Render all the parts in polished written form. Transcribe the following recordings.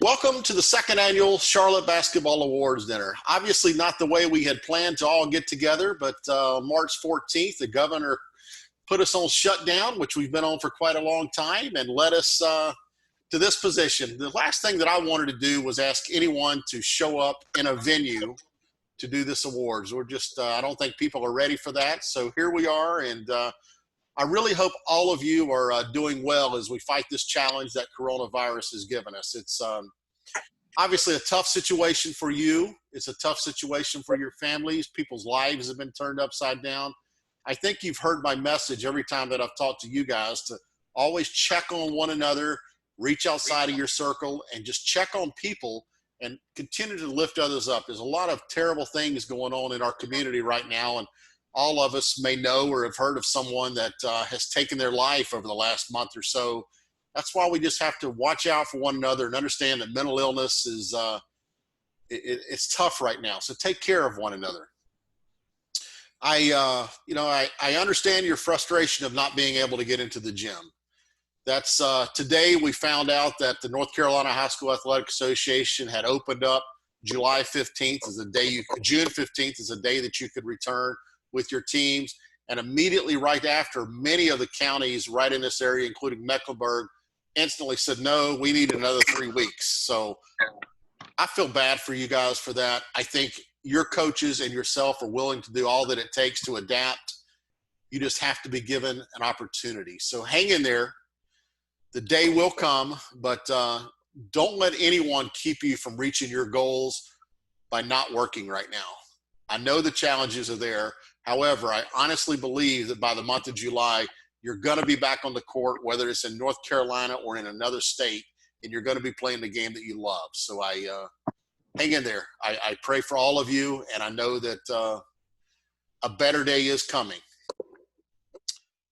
Welcome to the second annual Charlotte Basketball Awards dinner. Obviously not the way we had planned to all get together, but March 14th, the governor put us on shutdown, which we've been on for quite a long time, and led us to this position. The last thing that I wanted to do was ask anyone to show up in a venue to do this awards. We're just, I don't think people are ready for that. So here we are, and I really hope all of you are doing well as we fight this challenge that coronavirus has given us. It's obviously a tough situation for you. It's a tough situation for your families. People's lives have been turned upside down. I think you've heard my message every time that I've talked to you guys to always check on one another, reach outside of your circle, and just check on people and continue to lift others up. There's a lot of terrible things going on in our community right now, and all of us may know or have heard of someone that has taken their life over the last month or so. That's why we just have to watch out for one another and understand that mental illness is it's tough right now. So take care of one another. I understand your frustration of not being able to get into the gym. That's today we found out that the North Carolina High School Athletic Association had opened up July 15th as a day, June 15th is a day that you could return with your teams. And immediately right after, many of the counties right in this area, including Mecklenburg, instantly said, no, we need another 3 weeks. So I feel bad for you guys for that. I think your coaches and yourself are willing to do all that it takes to adapt. You just have to be given an opportunity. So hang in there. The day will come, but don't let anyone keep you from reaching your goals by not working right now. I know the challenges are there. However, I honestly believe that by the month of July, you're going to be back on the court, whether it's in North Carolina or in another state, and you're going to be playing the game that you love. So hang in there. I pray for all of you, and I know that a better day is coming.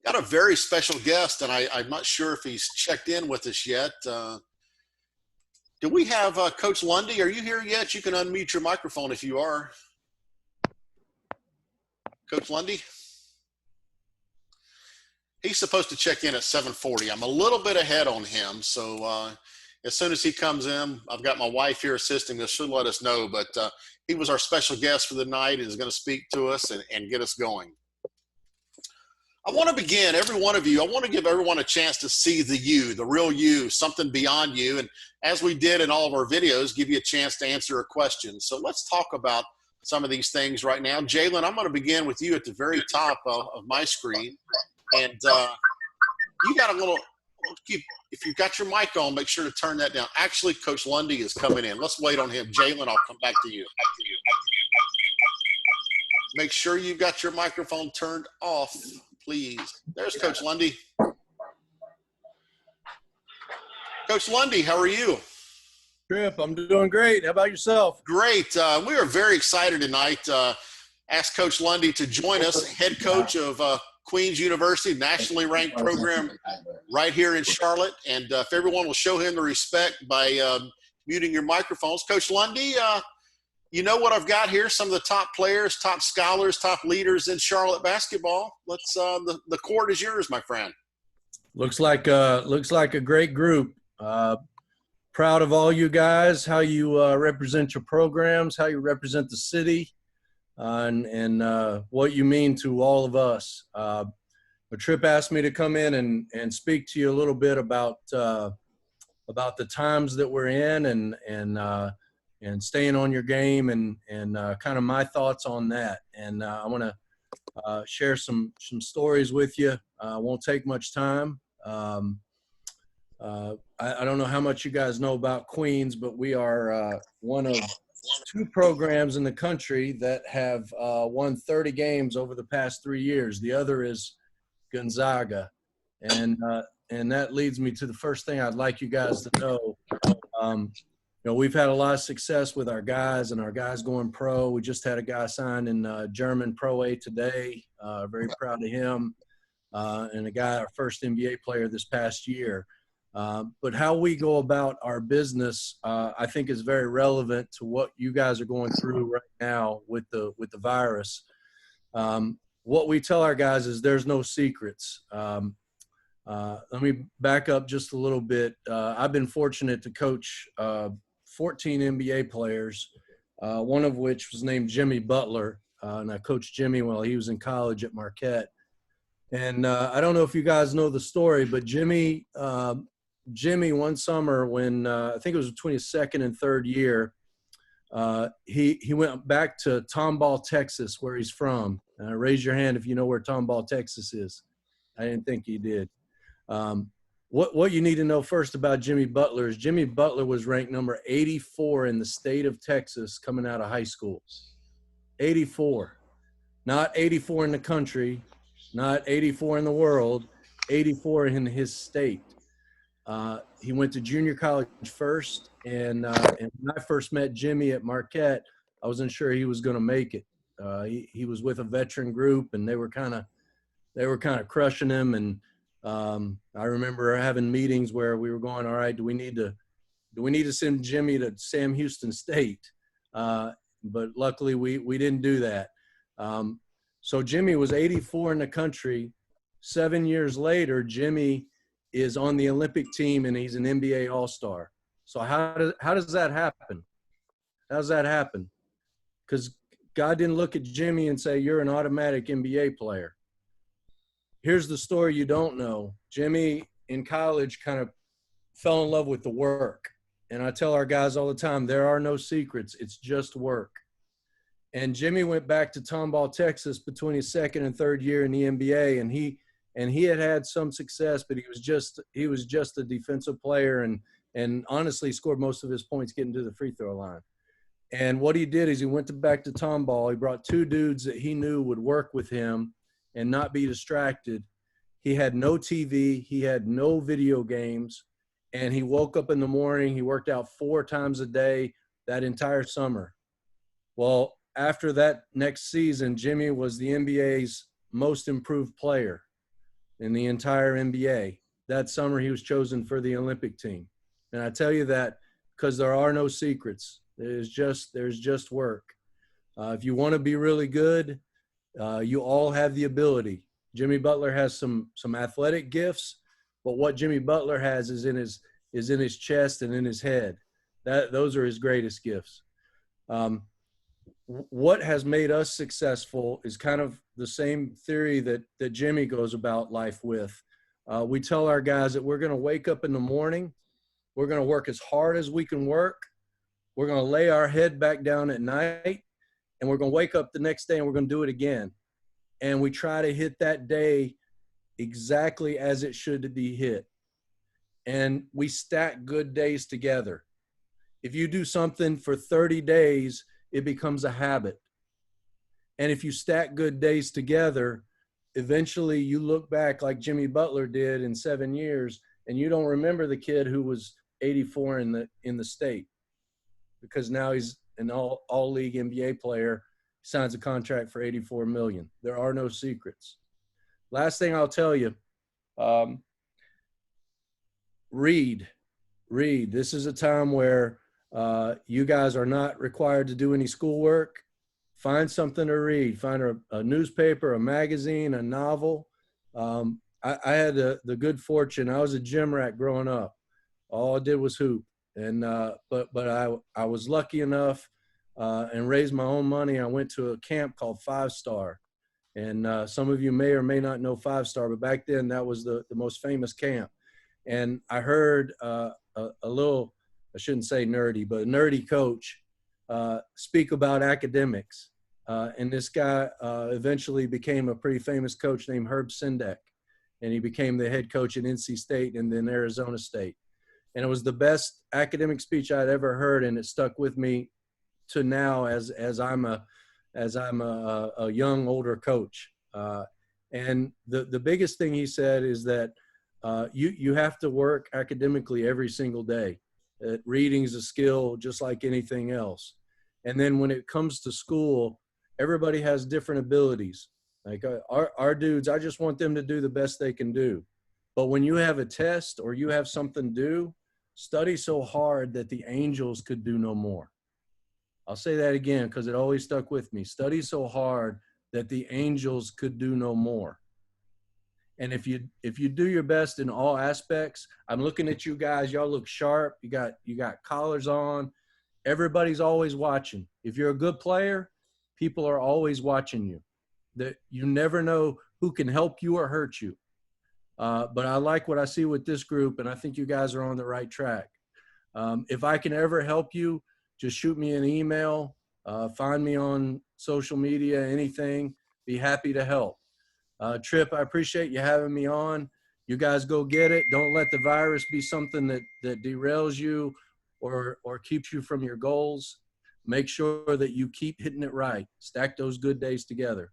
Got a very special guest, and I'm not sure if he's checked in with us yet. Do we have Coach Lundy? Are you here yet? You can unmute your microphone if you are. Coach Lundy? He's supposed to check in at 7:40. I'm a little bit ahead on him, so as soon as he comes in, I've got my wife here assisting us. She'll let us know, but he was our special guest for the night and is going to speak to us and get us going. I want to begin, every one of you, I want to give everyone a chance to see the you, the real you, something beyond you. And as we did in all of our videos, give you a chance to answer a question. So let's talk about some of these things right now. Jalen, I'm going to begin with you at the very top of my screen. And you got a little, if you've got your mic on, make sure to turn that down. Actually, Coach Lundy is coming in. Let's wait on him. Jalen, I'll come back to you. Make sure you've got your microphone turned off, please. There's Coach Lundy. Coach Lundy, how are you? Trip, I'm doing great. How about yourself? Great. We are very excited tonight. Ask Coach Lundy to join us, head coach of Queens University, nationally ranked program right here in Charlotte. And if everyone will show him the respect by muting your microphones. Coach Lundy, you know what I've got here, some of the top players, top scholars, top leaders in Charlotte basketball. Let's the court is yours, my friend. Looks like a great group. Proud of all you guys, how you represent your programs, how you represent the city, and what you mean to all of us. But Tripp asked me to come in and speak to you a little bit about the times that we're in and staying on your game and kind of my thoughts on that. And I want to share some stories with you. Won't take much time. I don't know how much you guys know about Queens, but we are one of two programs in the country that have won 30 games over the past 3 years. The other is Gonzaga. And that leads me to the first thing I'd like you guys to know. We've had a lot of success with our guys and our guys going pro. We just had a guy sign in German Pro A today. Very proud of him. And a guy, our first NBA player this past year. But how we go about our business, I think, is very relevant to what you guys are going through right now with the virus. What we tell our guys is there's no secrets. Let me back up just a little bit. I've been fortunate to coach 14 NBA players, one of which was named Jimmy Butler. And I coached Jimmy while he was in college at Marquette. And I don't know if you guys know the story, but Jimmy one summer when I think it was between his second and third year, he went back to Tomball, Texas, where he's from. Raise your hand if you know where Tomball, Texas is. I didn't think you did. What you need to know first about Jimmy Butler is Jimmy Butler was ranked number 84 in the state of Texas coming out of high school. 84. Not 84 in the country, not 84 in the world, 84 in his state. He went to junior college first, and when I first met Jimmy at Marquette, I wasn't sure he was going to make it. He was with a veteran group, and they were kind of crushing him. And I remember having meetings where we were going, all right, do we need to send Jimmy to Sam Houston State? But luckily we didn't do that. So Jimmy was 84 in the country. 7 years later, Jimmy is on the Olympic team and he's an NBA All-Star. So how does that happen? How does that happen? Because God didn't look at Jimmy and say, you're an automatic NBA player. Here's the story you don't know. Jimmy in college kind of fell in love with the work. And I tell our guys all the time, there are no secrets. It's just work. And Jimmy went back to Tomball, Texas between his second and third year in the NBA. And he had some success, but he was just a defensive player and honestly scored most of his points getting to the free throw line. And what he did is he went back to Tomball. He brought two dudes that he knew would work with him and not be distracted. He had no TV. He had no video games. And he woke up in the morning. He worked out 4 times a day that entire summer. Well, after that next season, Jimmy was the NBA's most improved player in the entire NBA. That summer, he was chosen for the Olympic team. And I tell you that because there are no secrets. There's just work. If you want to be really good, you all have the ability. Jimmy Butler has some athletic gifts, but what Jimmy Butler has is in his chest and in his head. Those are his greatest gifts. What has made us successful is kind of the same theory that Jimmy goes about life with. We tell our guys that we're going to wake up in the morning. We're going to work as hard as we can work. We're going to lay our head back down at night, and we're going to wake up the next day and we're going to do it again. And we try to hit that day exactly as it should be hit. And we stack good days together. If you do something for 30 days, it becomes a habit. And if you stack good days together, eventually you look back like Jimmy Butler did in 7 years, and you don't remember the kid who was 84 in the state, because now he's an all-league NBA player, signs a contract for $84 million. There are no secrets. Last thing I'll tell you, read. This is a time where you guys are not required to do any schoolwork. Find something to read. Find a newspaper, a magazine, a novel. I had the good fortune. I was a gym rat growing up. All I did was hoop. And but I was lucky enough and raised my own money. I went to a camp called 5 Star. And some of you may or may not know 5 Star, but back then that was the most famous camp. And I heard a little, I shouldn't say nerdy, but a nerdy coach speak about academics. And this guy eventually became a pretty famous coach named Herb Sendek. And he became the head coach at NC State and then Arizona State. And it was the best academic speech I'd ever heard, and it stuck with me to now as I'm a young, older coach. And the biggest thing he said is that you have to work academically every single day. Reading is a skill just like anything else. And then when it comes to school, everybody has different abilities. Like our dudes, I just want them to do the best they can do. But when you have a test or you have something due, study so hard that the angels could do no more. I'll say that again because it always stuck with me. Study so hard that the angels could do no more. And if you do your best in all aspects, I'm looking at you guys, y'all look sharp. You got collars on. everybody's always watching. If you're a good player, people are always watching you. That you never know who can help you or hurt you. But I like what I see with this group, and I think you guys are on the right track. If I can ever help you, just shoot me an email, find me on social media, anything. Be happy to help. Trip, I appreciate you having me on. You guys go get it. Don't let the virus be something that derails you or keeps you from your goals. Make sure that you keep hitting it right. Stack those good days together.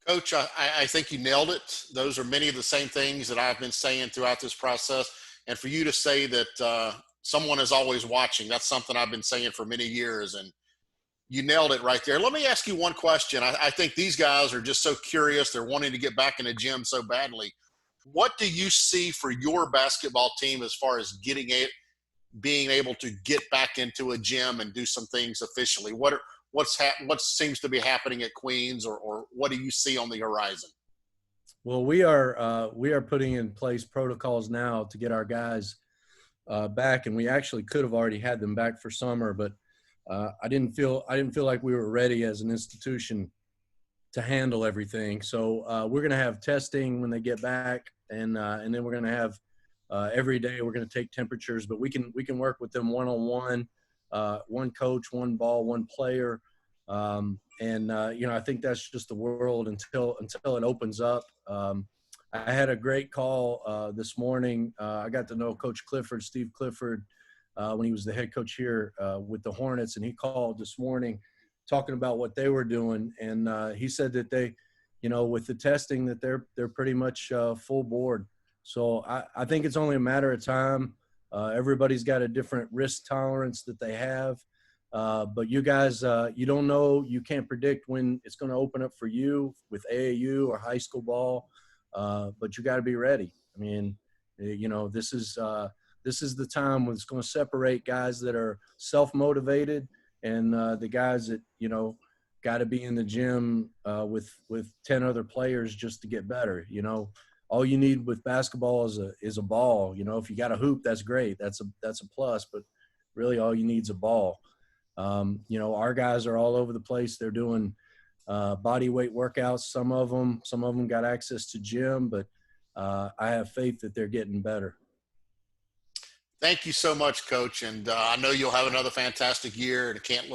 Coach, I think you nailed it. Those are many of the same things that I've been saying throughout this process. And for you to say that someone is always watching, that's something I've been saying for many years. And you nailed it right there. Let me ask you one question. I think these guys are just so curious. They're wanting to get back in the gym so badly. What do you see for your basketball team as far as being able to get back into a gym and do some things officially? What seems to be happening at Queens, or what do you see on the horizon? Well, we are putting in place protocols now to get our guys back, and we actually could have already had them back for summer, but I didn't feel like we were ready as an institution to handle everything. So we're going to have testing when they get back, and then we're going to have every day we're going to take temperatures, but we can work with them one-on-one, one coach, one ball, one player. I think that's just the world until it opens up. I had a great call this morning. I got to know Coach Clifford, Steve Clifford, when he was the head coach here with the Hornets, and he called this morning talking about what they were doing. And he said that they, with the testing, that they're pretty much full board. So I think it's only a matter of time. Everybody's got a different risk tolerance that they have. But you guys, you don't know, you can't predict when it's going to open up for you with AAU or high school ball. But you got to be ready. I mean, this is the time when it's going to separate guys that are self-motivated and the guys that, got to be in the gym with 10 other players just to get better. All you need with basketball is a ball. If you got a hoop, that's great. That's a plus, but really all you need is a ball. Our guys are all over the place. They're doing body weight workouts. Some of them got access to gym, but I have faith that they're getting better. Thank you so much, Coach. And I know you'll have another fantastic year, and I can't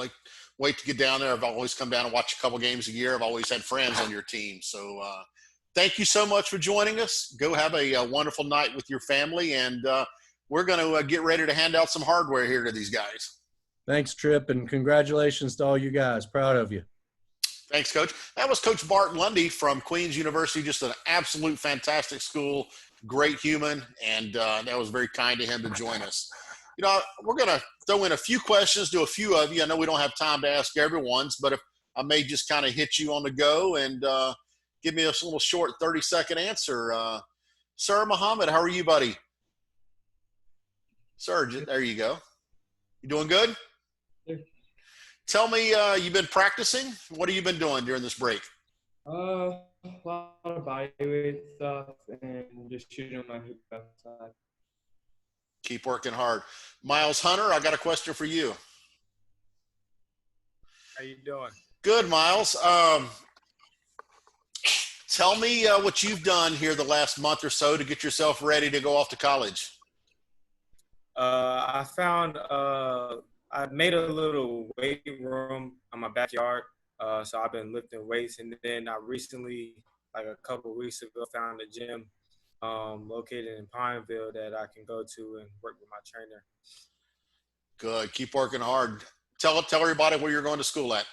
wait to get down there. I've always come down and watch a couple games a year. I've always had friends on your team. So thank you so much for joining us. Go have a wonderful night with your family, and we're going to get ready to hand out some hardware here to these guys. Thanks, Trip, and congratulations to all you guys. Proud of you. Thanks, Coach. That was Coach Bart Lundy from Queens University, just an absolute fantastic school, great human, and that was very kind of him to join us. We're going to throw in a few questions to a few of you. I know we don't have time to ask everyone's, but if I may just kind of hit you on the go and give me a little short 30-second answer. Sir Muhammad, how are you, buddy? Sir, there you go. You doing good? Yeah. Tell me, you've been practicing? What have you been doing during this break? A lot of bodyweight stuff and just shooting my hoop outside. Keep working hard. Miles Hunter, I got a question for you. How you doing? Good, Miles. Tell me what you've done here the last month or so to get yourself ready to go off to college. I found I made a little weight room in my backyard. So I've been lifting weights, and then I recently, like a couple of weeks ago, found a gym located in Pineville that I can go to and work with my trainer. Good. Keep working hard. Tell everybody where you're going to school at.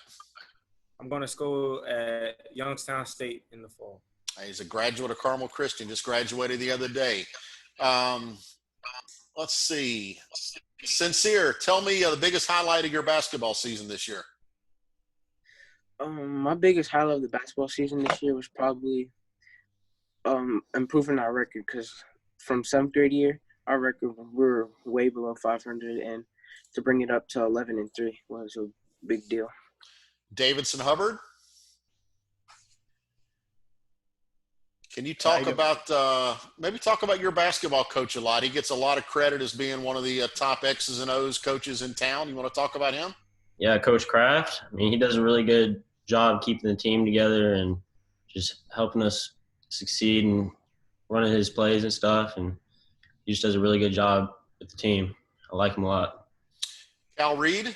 I'm going to school at Youngstown State in the fall. He's a graduate of Carmel Christian, just graduated the other day. Let's see. Sincere, tell me the biggest highlight of your basketball season this year. My biggest highlight of the basketball season this year was probably improving our record, because from 7th grade year, our record, we were way below 500, and to bring it up to 11-3 was a big deal. Davidson Hubbard? Can you talk about maybe talk about your basketball coach a lot? He gets a lot of credit as being one of the top X's and O's coaches in town. You want to talk about him? Yeah, Coach Kraft. I mean, he does a really good job keeping the team together and just helping us succeed and running his plays and stuff. And he just does a really good job with the team. I like him a lot. Cal Reed?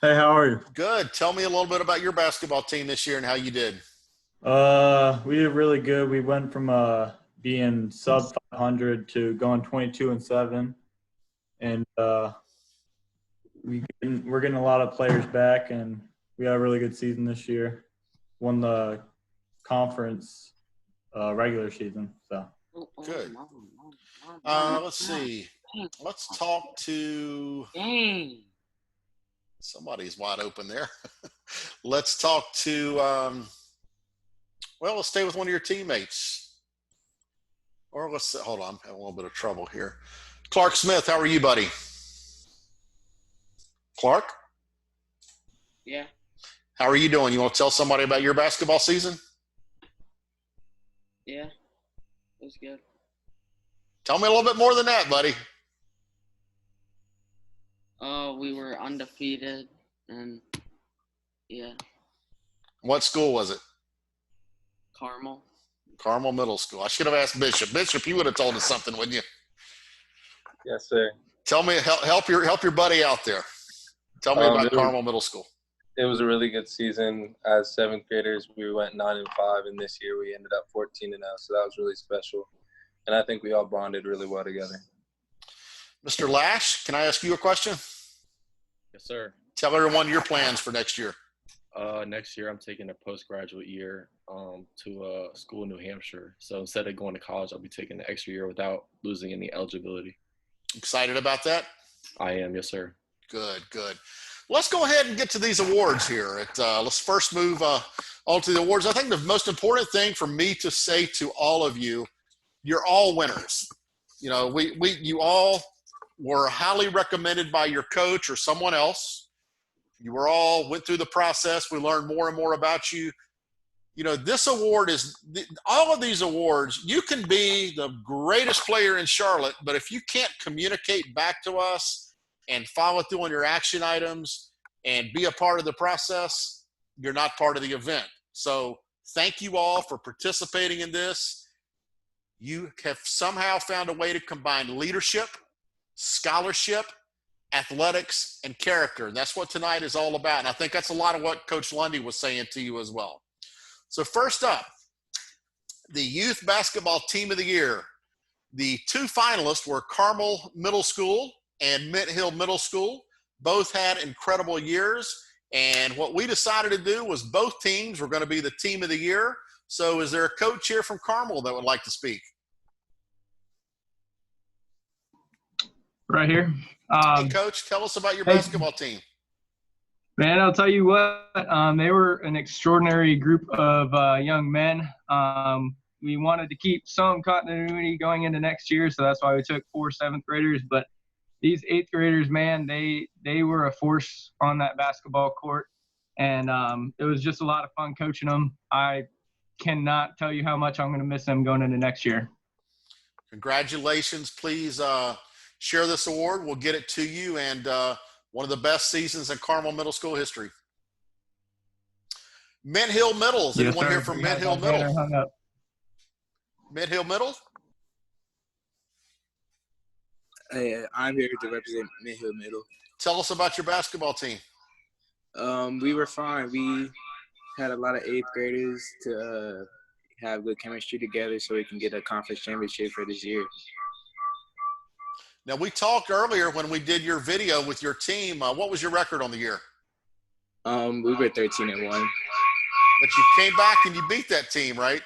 Hey, how are you? Good. Tell me a little bit about your basketball team this year and how you did. We did really good. We went from being sub 500 to going 22-7, and we're getting a lot of players back, and we had a really good season this year. Won the conference regular season. So Good. Let's see. Let's talk to somebody's wide open there. Let's talk to well, let's stay with one of your teammates. Or let's hold on, I'm having a little bit of trouble here. Clark Smith, how are you, buddy? Clark? Yeah. How are you doing? You want to tell somebody about your basketball season? Yeah. It was good. Tell me a little bit more than that, buddy. We were undefeated, and yeah, What school was it? Carmel. Carmel Middle School. I should have asked Bishop. Bishop, you would have told us something, wouldn't you? Yes, sir. Tell me, help your buddy out there. Tell me about Carmel Middle School. It was a really good season. As seventh graders, we went 9-5, and this year we ended up 14-0. So that was really special, and I think we all bonded really well together. Mr. Lash, can I ask you a question? Yes, sir. Tell everyone your plans for next year. Next year, I'm taking a postgraduate year to a school in New Hampshire. So instead of going to college, I'll be taking the extra year without losing any eligibility. Excited about that? I am, yes, sir. Good, good. Let's go ahead and get to these awards here. Let's first move on to the awards. I think the most important thing for me to say to all of you, you're all winners. You know, you all were highly recommended by your coach or someone else. You were all went through the process. We learned more and more about you. You know, this award all of these awards, you can be the greatest player in Charlotte, but if you can't communicate back to us and follow through on your action items and be a part of the process, you're not part of the event. So thank you all for participating in this. You have somehow found a way to combine leadership, scholarship, athletics, and character. And that's what tonight is all about. And I think that's a lot of what Coach Lundy was saying to you as well. So first up, the Youth Basketball Team of the Year. The two finalists were Carmel Middle School and Mint Hill Middle School. Both had incredible years. And what we decided to do was both teams were going to be the Team of the Year. So is there a coach here from Carmel that would like to speak? Right here. Hey, Coach, tell us about your basketball team. Man, I'll tell you what, they were an extraordinary group of young men. We wanted to keep some continuity going into next year, so that's why we took 4 7th graders. But these 8th graders, man, they were a force on that basketball court, and it was just a lot of fun coaching them. I cannot tell you how much I'm going to miss them going into next year. Congratulations. Please share this award. We'll get it to you, and one of the best seasons in Carmel Middle School history. Mint Hill Middle. Is anyone here from Mint Hill Middle? Mint Hill Middle? Hey, I'm here to represent Mint Hill Middle. Tell us about your basketball team. We were fine. We had a lot of 8th graders to have good chemistry together so we can get a conference championship for this year. Now, we talked earlier when we did your video with your team. What was your record on the year? We were 13-1. But you came back and you beat that team, right?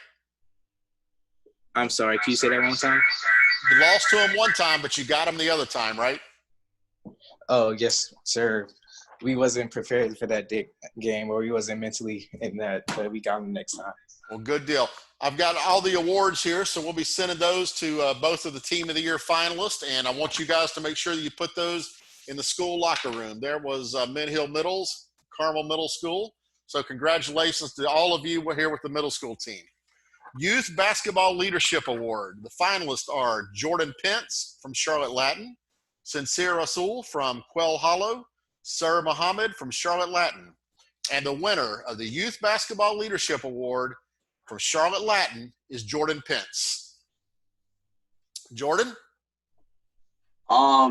I'm sorry. Can you say that one time? You lost to them one time, but you got them the other time, right? Oh, yes, sir. We wasn't prepared for that game, or we wasn't mentally in that, but we got them next time. Well, good deal. I've got all the awards here, so we'll be sending those to both of the Team of the Year finalists, and I want you guys to make sure that you put those in the school locker room. There was Mint Hill Middle's, Carmel Middle School. So congratulations to all of you. We're here with the middle school team. Youth Basketball Leadership Award. The finalists are Jordan Pence from Charlotte Latin, Sincere Rasul from Quail Hollow, Sir Muhammad from Charlotte Latin. And the winner of the Youth Basketball Leadership Award from Charlotte Latin is Jordan Pence. Jordan?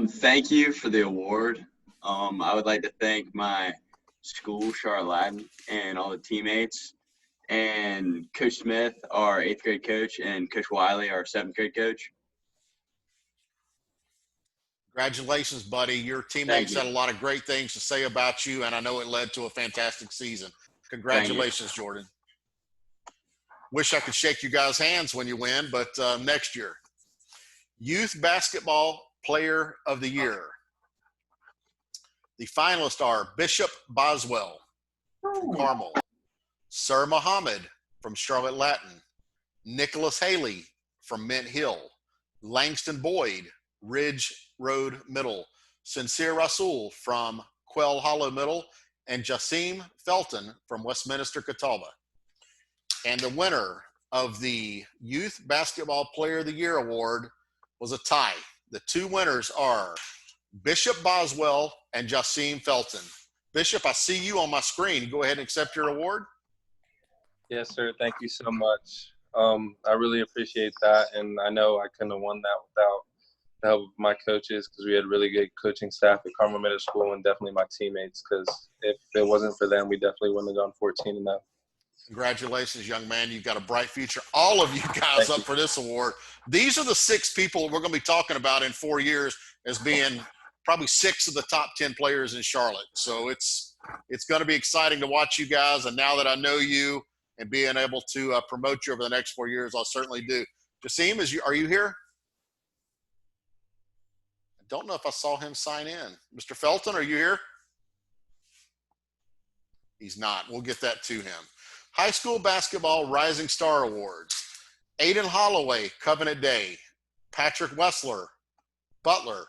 Thank you for the award. I would like to thank my school, Charlotte Latin, and all the teammates, and Coach Smith, our 8th grade coach, and Coach Wiley, our 7th grade coach. Congratulations, buddy. Your teammates had a lot of great things to say about you, and I know it led to a fantastic season. Congratulations, Jordan. Wish I could shake you guys' hands when you win, but next year. Youth Basketball Player of the Year. The finalists are Bishop Boswell from Carmel, Sir Muhammad from Charlotte Latin, Nicholas Haley from Mint Hill, Langston Boyd, Ridge Road Middle, Sincere Rasul from Quail Hollow Middle, and Jasim Felton from Westminster Catawba. And the winner of the Youth Basketball Player of the Year Award was a tie. The two winners are Bishop Boswell and Jasim Felton. Bishop, I see you on my screen. Go ahead and accept your award. Yes, sir. Thank you so much. I really appreciate that, and I know I couldn't have won that without the help of my coaches, because we had really good coaching staff at Carmel Middle School, and definitely my teammates, because if it wasn't for them, we definitely wouldn't have gone 14-0. Congratulations, young man. You've got a bright future. All of you guys up for this award. These are the 6 people we're going to be talking about in 4 years as being probably 6 of the top 10 players in Charlotte. So it's going to be exciting to watch you guys. And now that I know you and being able to promote you over the next 4 years, I'll certainly do. Jasim, are you here? I don't know if I saw him sign in. Mr. Felton, are you here? He's not. We'll get that to him. High School Basketball Rising Star Awards. Aiden Holloway, Covenant Day. Patrick Wessler, Butler.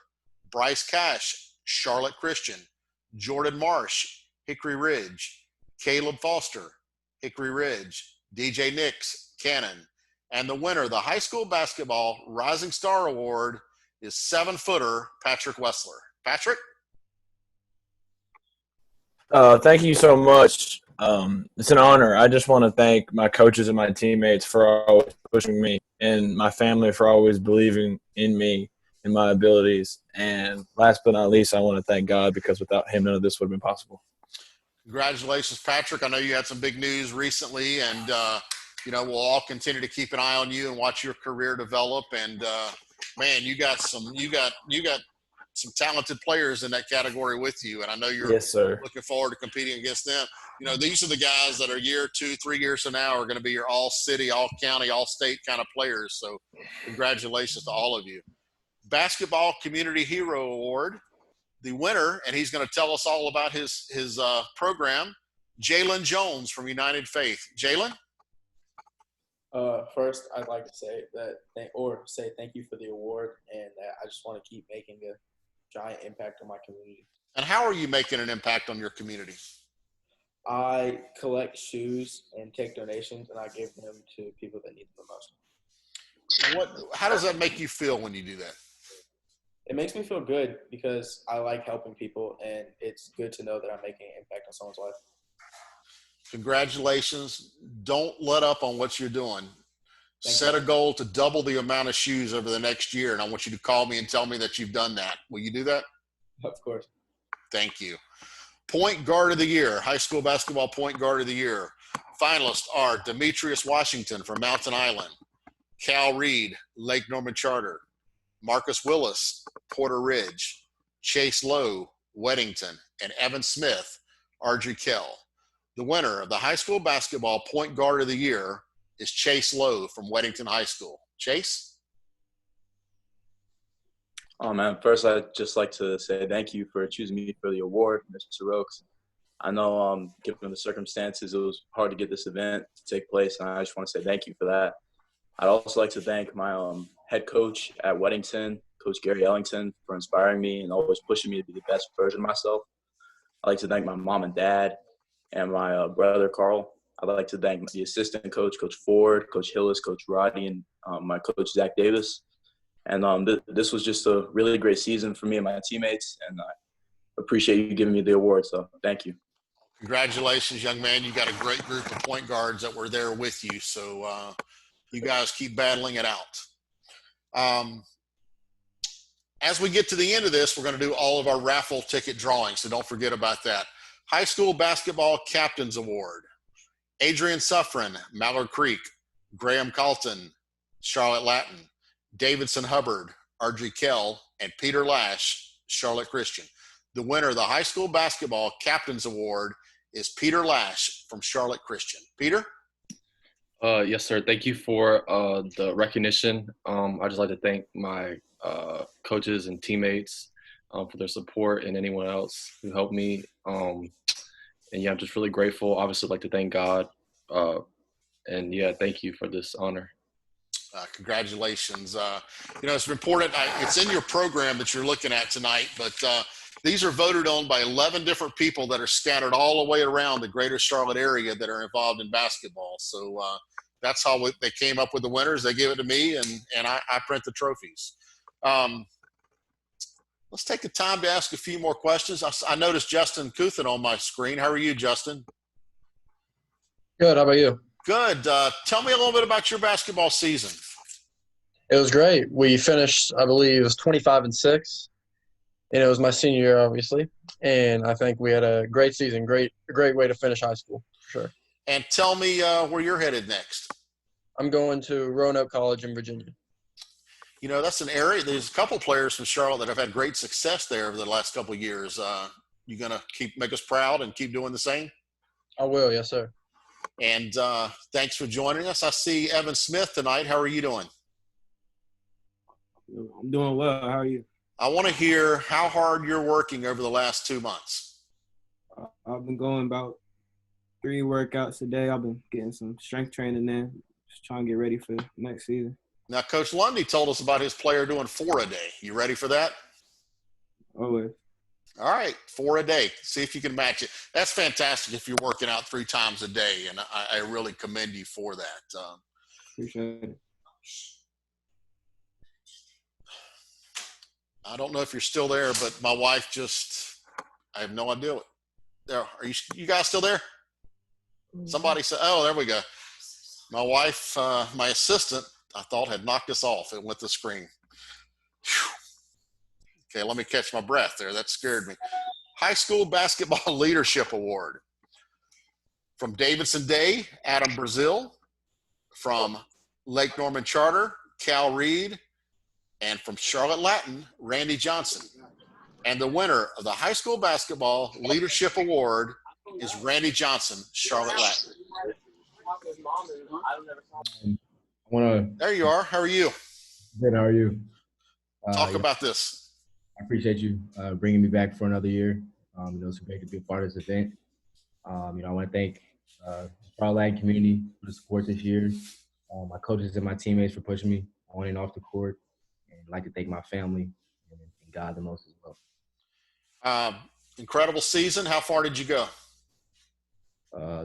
Bryce Cash, Charlotte Christian. Jordan Marsh, Hickory Ridge. Caleb Foster, Hickory Ridge. DJ Nix, Cannon. And the winner, the High School Basketball Rising Star Award, is 7-footer Patrick Wessler. Patrick? Thank you so much. It's an honor. I just want to thank my coaches and my teammates for always pushing me, and my family for always believing in me and my abilities. And last but not least, I want to thank God, because without him, none of this would have been possible. Congratulations, Patrick. I know you had some big news recently, and we'll all continue to keep an eye on you and watch your career develop. And man, you got some talented players in that category with you, and I know you're looking forward to competing against them. These are the guys that are year 2, 3 years from now are going to be your all-city, all-county, all-state kind of players. So congratulations to all of you. Basketball Community Hero Award, the winner, and he's going to tell us all about his program, Jalen Jones from United Faith. Jalen? First, I'd like to say thank you for the award, and I just want to keep making a giant impact on my community. And how are you making an impact on your community? I collect shoes and take donations, and I give them to people that need them the most. How does that make you feel when you do that? It makes me feel good, because I like helping people, and it's good to know that I'm making an impact on someone's life. Congratulations. Don't let up on what you're doing. Set a goal to double the amount of shoes over the next year, and I want you to call me and tell me that you've done that. Will you do that? Of course. Thank you. Point Guard of the Year, High School Basketball Point Guard of the Year. Finalists are Demetrius Washington from Mountain Island, Cal Reed, Lake Norman Charter, Marcus Willis, Porter Ridge, Chase Lowe, Weddington, and Evan Smith, Ardrey Kell. The winner of the High School Basketball Point Guard of the Year is Chase Lowe from Weddington High School. Chase? Oh, man. First, I'd just like to say thank you for choosing me for the award, Mr. Rokes. I know, given the circumstances, it was hard to get this event to take place, and I just want to say thank you for that. I'd also like to thank my head coach at Weddington, Coach Gary Ellington, for inspiring me and always pushing me to be the best version of myself. I'd like to thank my mom and dad and my brother Carl. I'd like to thank the assistant coach, Coach Ford, Coach Hillis, Coach Roddy, and my coach Zach Davis. And this was just a really great season for me and my teammates, and I appreciate you giving me the award. So thank you. Congratulations, young man. You got a great group of point guards that were there with you. So you guys keep battling it out. As we get to the end of this, we're going to do all of our raffle ticket drawings, so don't forget about that. High School Basketball Captains Award. Adrian Suffren, Mallard Creek. Graham Carlton, Charlotte Latin. Davidson Hubbard, Ardrey Kell, and Peter Lash, Charlotte Christian. The winner of the High School Basketball Captains Award is Peter Lash from Charlotte Christian. Peter? Yes, sir. Thank you for the recognition. I'd just like to thank my coaches and teammates for their support, and anyone else who helped me. And yeah, I'm just really grateful. Obviously, I'd like to thank God. And yeah, thank you for this honor. Congratulations. It's important. It's in your program that you're looking at tonight, but these are voted on by 11 different people that are scattered all the way around the greater Charlotte area that are involved in basketball. So that's how they came up with the winners. They give it to me, and I print the trophies. Let's take the time to ask a few more questions. I noticed Justin Kuthin on my screen. How are you, Justin? Good. How about you? Good. Tell me a little bit about your basketball season. It was great. We finished, I believe, it was 25-6, and it was my senior year, obviously. And I think we had a great season. A great way to finish high school, for sure. And tell me where you're headed next. I'm going to Roanoke College in Virginia. That's an area. There's a couple players from Charlotte that have had great success there over the last couple of years. You gonna make us proud and keep doing the same? I will, yes, sir. And thanks for joining us. I see Evan Smith tonight. How are you doing? I'm doing well. How are you? I want to hear how hard you're working over the last 2 months. I've been going about 3 workouts a day. I've been getting some strength training in, just trying to get ready for next season. Now, Coach Lundy told us about his player doing 4 a day. You ready for that? Always. All right, 4 a day. See if you can match it. That's fantastic if you're working out 3 times a day, and I really commend you for that. Appreciate it. I don't know if you're still there, but my wife I have no idea. Are you guys still there? Somebody said, oh, there we go. My wife, my assistant, I thought had knocked us off. It went to the screen. Whew. Okay, let me catch my breath there. That scared me. High School Basketball Leadership Award. From Davidson Day, Adam Brazil. From Lake Norman Charter, Cal Reed. And from Charlotte Latin, Randy Johnson. And the winner of the High School Basketball Leadership Award is Randy Johnson, Charlotte Latin. There you are. How are you? Good. How are you? Talk about this. I appreciate you bringing me back for another year. It's great to be a part of this event. I want to thank the Charlotte Latin community for the support this year, my coaches and my teammates for pushing me on and off the court. I'd like to thank my family and God the most as well. Incredible season. How far did you go?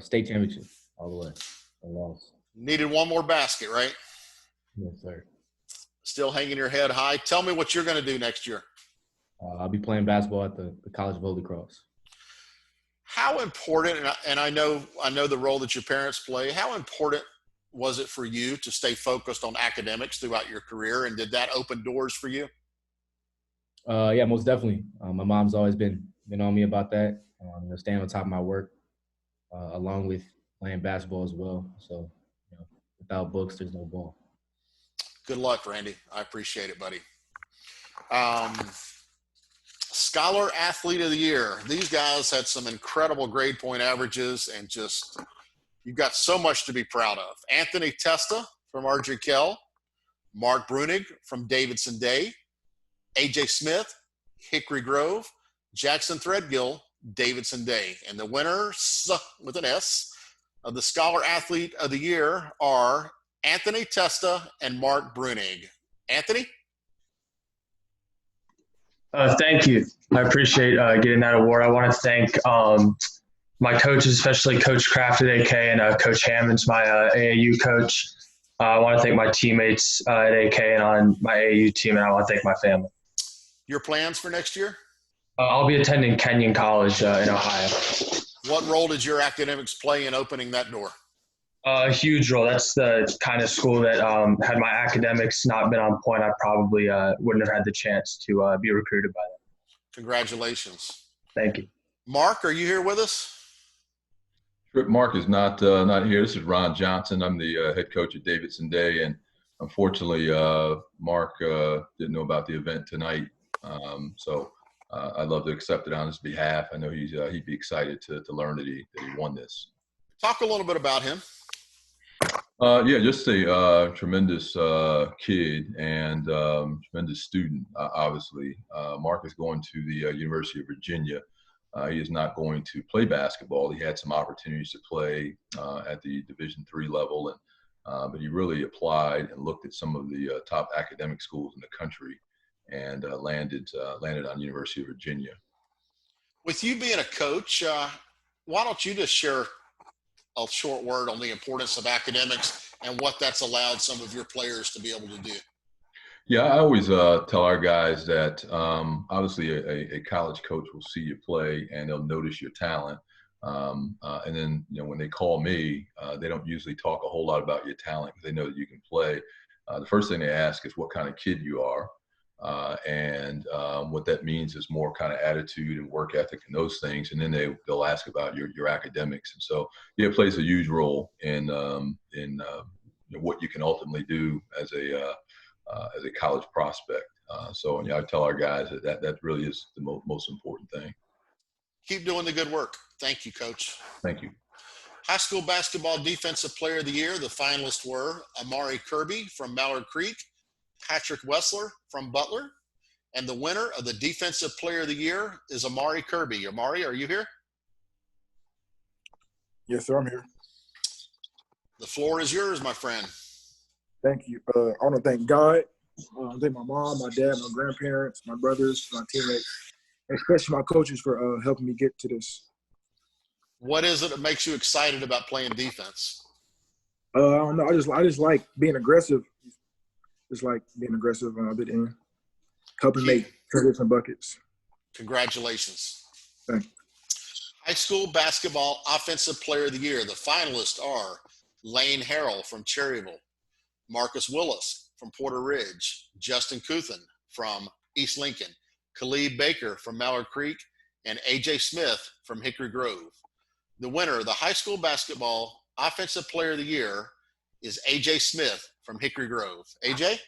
State championship all the way. I lost. Needed one more basket, right? Yes, sir. Still hanging your head high. Tell me what you're going to do next year. I'll be playing basketball at the College of Holy Cross. How important, and I know the role that your parents play, how important was it for you to stay focused on academics throughout your career, and did that open doors for you? Yeah, most definitely. My mom's always been on me about that, staying on top of my work, along with playing basketball as well. So, without books, there's no ball. Good luck, Randy. I appreciate it, buddy. Scholar Athlete of the Year. These guys had some incredible grade point averages, and just you've got so much to be proud of. Anthony Testa from Ardrey Kell, Mark Brunig from Davidson Day, A.J. Smith, Hickory Grove, Jackson Threadgill, Davidson Day. And the winners, with an S, of the Scholar Athlete of the Year are Anthony Testa and Mark Brunig. Anthony? Thank you. I appreciate getting that award. I want to thank my coaches, especially Coach Kraft at AK and Coach Hammonds, my AAU coach. I want to thank my teammates at AK and on my AAU team, and I want to thank my family. Your plans for next year? I'll be attending Kenyon College in Ohio. What role did your academics play in opening that door? A huge role. That's the kind of school that had my academics not been on point, I probably wouldn't have had the chance to be recruited by them. Congratulations. Thank you. Mark, are you here with us? Mark is not here. This is Ron Johnson. I'm the head coach at Davidson Day, and unfortunately, Mark didn't know about the event tonight. So I'd love to accept it on his behalf. I know he'd be excited to learn that he won this. Talk a little bit about him. Yeah, just a tremendous kid and tremendous student, obviously. Mark is going to the University of Virginia. He is not going to play basketball. He had some opportunities to play at the Division III level, but he really applied and looked at some of the top academic schools in the country and landed on University of Virginia. With you being a coach, why don't you just share a short word on the importance of academics and what that's allowed some of your players to be able to do? Yeah, I always tell our guys that obviously a college coach will see you play and they'll notice your talent. And then, when they call me, they don't usually talk a whole lot about your talent because they know that you can play. The first thing they ask is what kind of kid you are. And what that means is more kind of attitude and work ethic and those things. And then they'll ask about your academics. And so, yeah, it plays a huge role in what you can ultimately do as a college prospect. So I tell our guys that really is the most important thing. Keep doing the good work. Thank you, Coach. Thank you. High school basketball defensive player of the year, the finalists were Amari Kirby from Mallard Creek, Patrick Wessler from Butler, and the winner of the defensive player of the year is Amari Kirby. Amari, are you here? Yes, sir, I'm here. The floor is yours, my friend. Thank you. I want to thank God. I want to thank my mom, my dad, my grandparents, my brothers, my teammates, especially my coaches for helping me get to this. What is it that makes you excited about playing defense? I don't know. I just like being aggressive. Just like being aggressive on the end, helping make some buckets. Congratulations. Thank you. High school basketball offensive player of the year. The finalists are Lane Harrell from Cherryville, Marcus Willis from Porter Ridge, Justin Kuthin from East Lincoln, Khalid Baker from Mallard Creek, and AJ Smith from Hickory Grove. The winner of the high school basketball offensive player of the year is AJ Smith from Hickory Grove. AJ?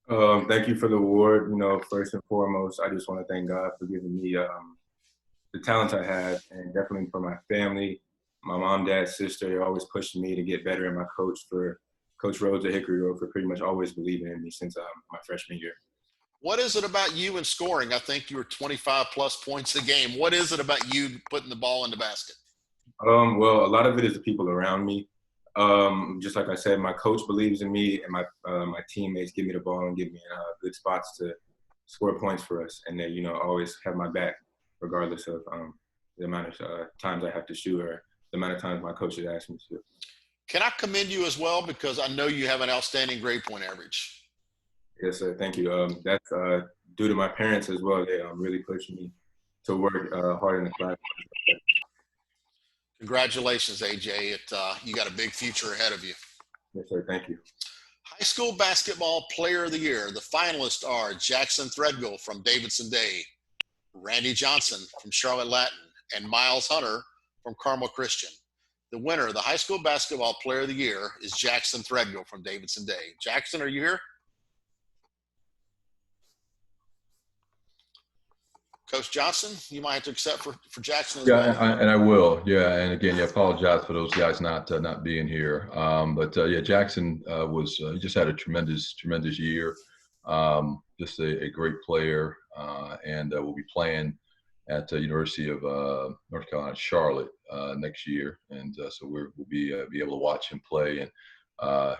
Thank you for the award. First and foremost, I just want to thank God for giving me the talent I have, and definitely for my family, my mom, dad, sister. They're always pushing me to get better, and my coach Rhodes at Hickory Grove for pretty much always believing in me since my freshman year. What is it about you and scoring? I think you were 25-plus points a game. What is it about you putting the ball in the basket? Well, a lot of it is the people around me. Just like I said, my coach believes in me, and my teammates give me the ball and give me good spots to score points for us, and they always have my back regardless of the amount of times I have to shoot or the amount of times my coach has asked me to. Can I commend you as well, because I know you have an outstanding grade point average? Yes, sir. Thank you. That's due to my parents as well. They really pushed me to work hard in the class. Congratulations, AJ. You got a big future ahead of you. Yes, sir. Thank you. High school basketball player of the year. The finalists are Jackson Threadgill from Davidson Day, Randy Johnson from Charlotte Latin, and Miles Hunter from Carmel Christian. The winner of the high school basketball player of the year is Jackson Threadgill from Davidson Day. Jackson, are you here? Coach Johnson, you might have to accept for Jackson as well. And I will. Yeah, and again, I apologize for those guys not being here. But Jackson he just had a tremendous year. Just a great player, and will be playing at the University of North Carolina, Charlotte next year, and so we'll be able to watch him play. And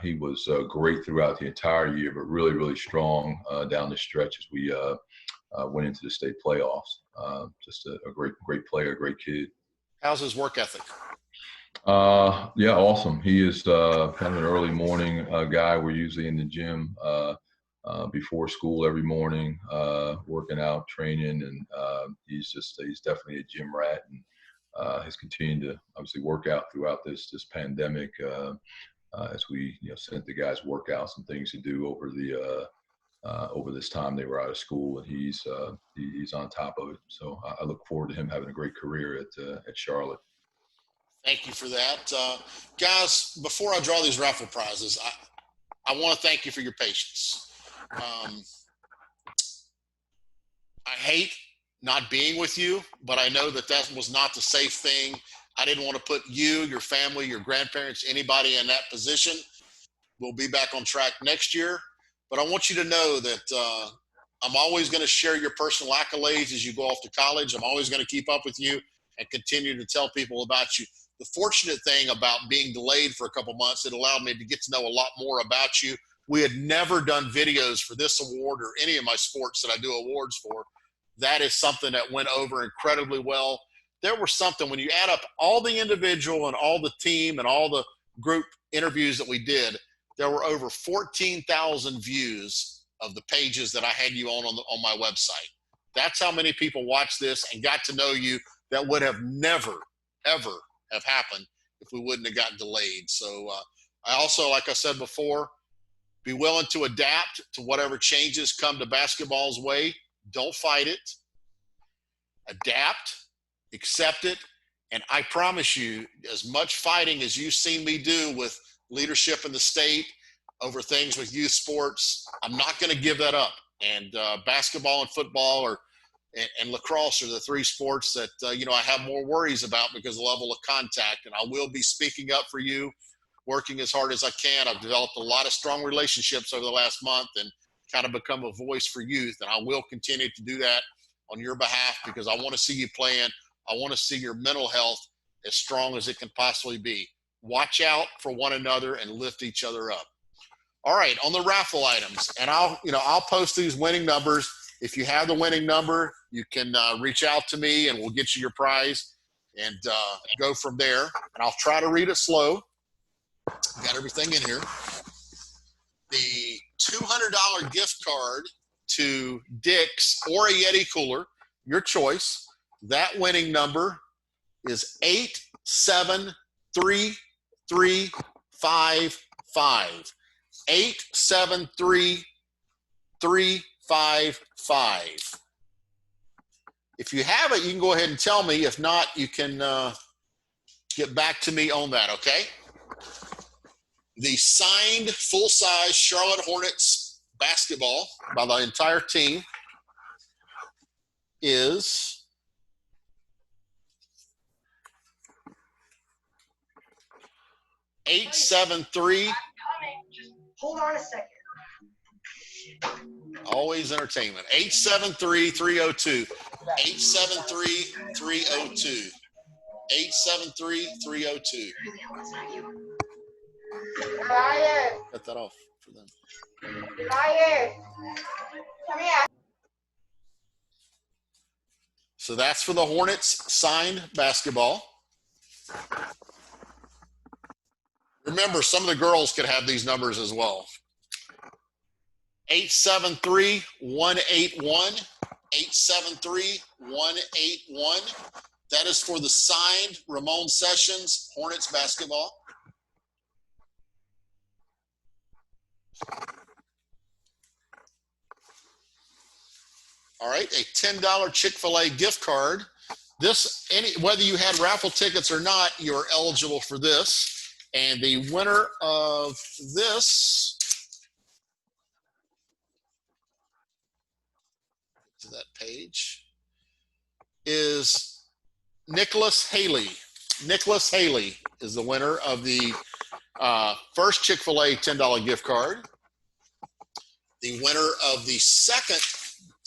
he was great throughout the entire year, but really strong down the stretch as we went into the state playoffs. Just a great player, great kid. How's his work ethic? Yeah, awesome. He is kind of an early morning guy. We're usually in the gym before school every morning, working out, training, and he's definitely a gym rat, and has continued to obviously work out throughout this pandemic as we sent the guys workouts and things to do over this time they were out of school, and he's on top of it. So I look forward to him having a great career at Charlotte. Thank you for that. Guys, before I draw these raffle prizes, I want to thank you for your patience. I hate not being with you, but I know that was not the safe thing. I didn't want to put you, your family, your grandparents, anybody in that position. We'll be back on track next year. But I want you to know that I'm always going to share your personal accolades as you go off to college. I'm always going to keep up with you and continue to tell people about you. The fortunate thing about being delayed for a couple months, it allowed me to get to know a lot more about you. We had never done videos for this award or any of my sports that I do awards for. That is something that went over incredibly well. There were something, when you add up all the individual and all the team and all the group interviews that we did, there were over 14,000 views of the pages that I had you on my website. That's how many people watched this and got to know you. That would have never, ever have happened if we wouldn't have gotten delayed. So I also, like I said before, be willing to adapt to whatever changes come to basketball's way. Don't fight it. Adapt, accept it, and I promise you, as much fighting as you've seen me do with leadership in the state over things with youth sports, I'm not going to give that up. And basketball and football and lacrosse are the three sports that I have more worries about because of the level of contact. And I will be speaking up for you, working as hard as I can. I've developed a lot of strong relationships over the last month and kind of become a voice for youth. And I will continue to do that on your behalf because I want to see you playing. I want to see your mental health as strong as it can possibly be. Watch out for one another and lift each other up. All right, on the raffle items, and I'll post these winning numbers. If you have the winning number, you can reach out to me and we'll get you your prize and go from there. And I'll try to read it slow. Got everything in here. The $200 gift card to Dick's or a Yeti cooler, your choice. That winning number is 873355. 873355. If you have it, you can go ahead and tell me. If not, you can get back to me on that, okay? The signed full-size Charlotte Hornets basketball by the entire team is $873. Hold on a second. Always entertainment. 873-302. 873-302. 873-302. Elias. Cut that off for them. Elias. Come here. So that's for the Hornets signed basketball. Remember, some of the girls could have these numbers as well. 873-181. 873-181. That is for the signed Ramon Sessions Hornets basketball. All right, a $10 Chick-fil-A gift card. Whether you had raffle tickets or not, you're eligible for this. And the winner of this, to that page, is Nicholas Haley. Nicholas Haley is the winner of the first Chick-fil-A $10 gift card. The winner of the second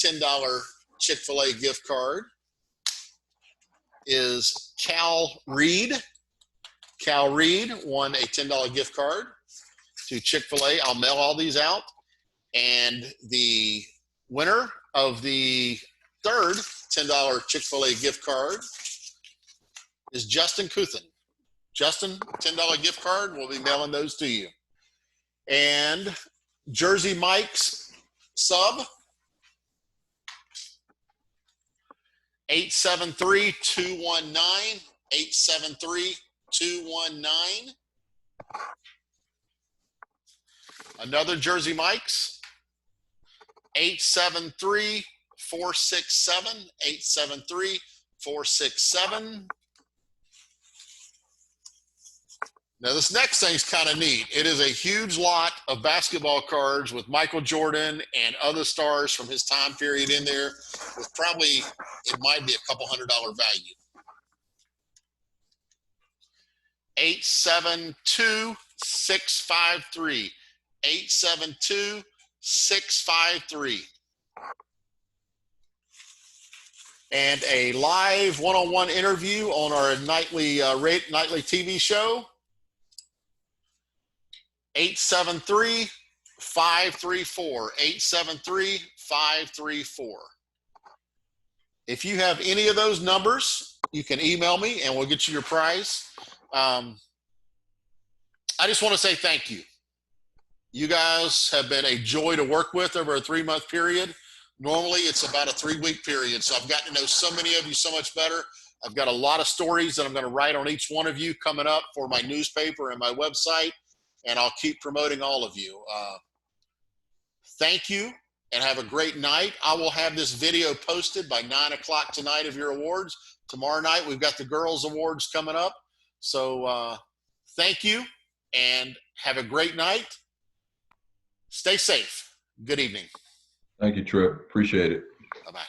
$10 Chick-fil-A gift card is Cal Reed. Cal Reed won a $10 gift card to Chick-fil-A. I'll mail all these out. And the winner of the third $10 Chick-fil-A gift card is Justin Kuthin. Justin, $10 gift card. We'll be mailing those to you. And Jersey Mike's sub, 873-219, 873-219. Another Jersey Mike's, 873-467, 873-467. Now, this next thing's kind of neat. It is a huge lot of basketball cards with Michael Jordan and other stars from his time period in there with probably, it might be a couple $100 value. 872-653. 872-653. And a live one-on-one interview on our nightly TV show. 873-534. 873-534. If you have any of those numbers, you can email me and we'll get you your prize. I just want to say thank you. You guys have been a joy to work with over a 3-month period. Normally, it's about a 3-week period. So I've gotten to know so many of you so much better. I've got a lot of stories that I'm going to write on each one of you coming up for my newspaper and my website, and I'll keep promoting all of you. Thank you, and have a great night. I will have this video posted by 9 o'clock tonight of your awards. Tomorrow night, we've got the girls' awards coming up. So thank you, and have a great night. Stay safe. Good evening. Thank you, Trip. Appreciate it. Bye-bye.